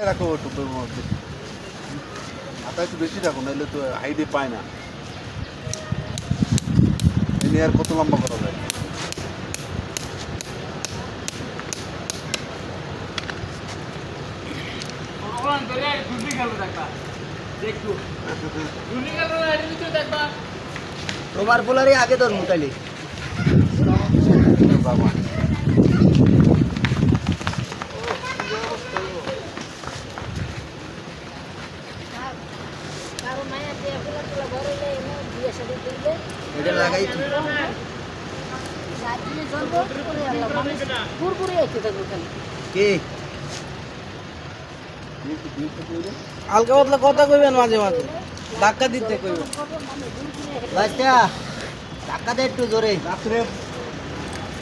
রাখো টুপের মধ্যে আটা একটু বেশি রাখো নাহলে তো হাইডে পায় না এনে আর কত লম্বা করা যায় তোমার পোলারে আগে তোর মুতালি বাবা এটা লাগাই কি হালকা পাতলা কথা কইবেন মাঝে মাঝে ধাক্কা দিতে কইবেন বাচ্চা টাকা দে একটু জোরে রাত্রে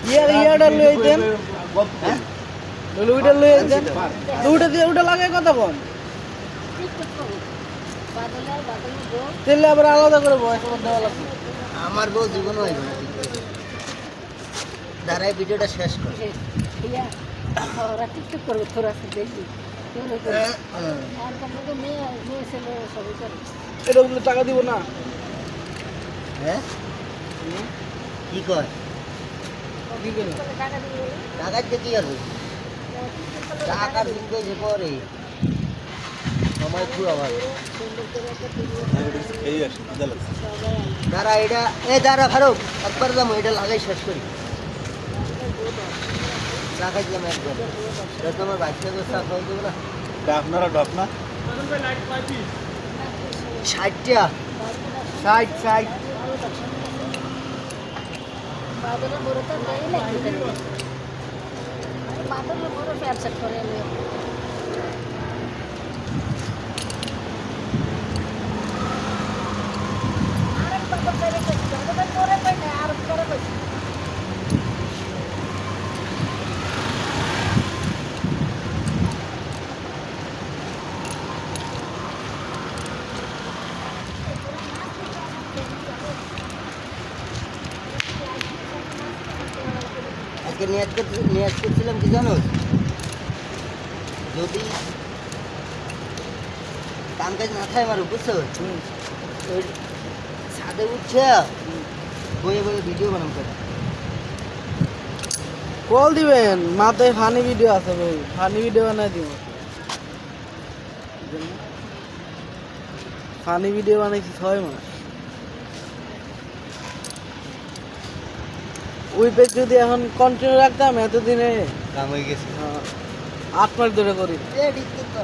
ইয়াটা লই দেন হ্যাঁ ওইটা লই দেন ওটা দিয়ে ওটা লাগাই কথা বল তেলে আবার আলাদা করে বয়স দেওয়া লাগবে আমার বউ জীবন হইবে না দাঁড়াই ভিডিওটা শেষ কর এটা বলে টাকা দিব না হ্যাঁ কি কর কি করে টাকা দিয়ে কি আর হইবে? টাকা দিতে যে পরে সময় পুরো আবার এই আসে মজা লাগছে দাঁড়া এটা দাঁড়া ফারুক একবার দাম এটা লাগাই শেষ করি লাগাই দিলাম একবার এটা তোমার বাচ্চাকে চা খাওয়া দেবো না ডাকনারা ডাকনা 60টা 60 আজকে নিয়াজ করছিলাম কি জানো যদি কাম কাজ না খায় মারো বুঝছো ওই ছাদে উঠছে বয়ে বয়ে ভিডিও বানাম করে কল দিবেন মাথায় ফানি ভিডিও আছে ভাই ফানি ভিডিও বানাই দিব ফানি ভিডিও বানাইছি 6 মাস ওই পেজ যদি এখন কন্টিনিউ রাখতাম এতদিনে কাম হয়ে গেছে 8 মাস ধরে করি এ ঠিক তো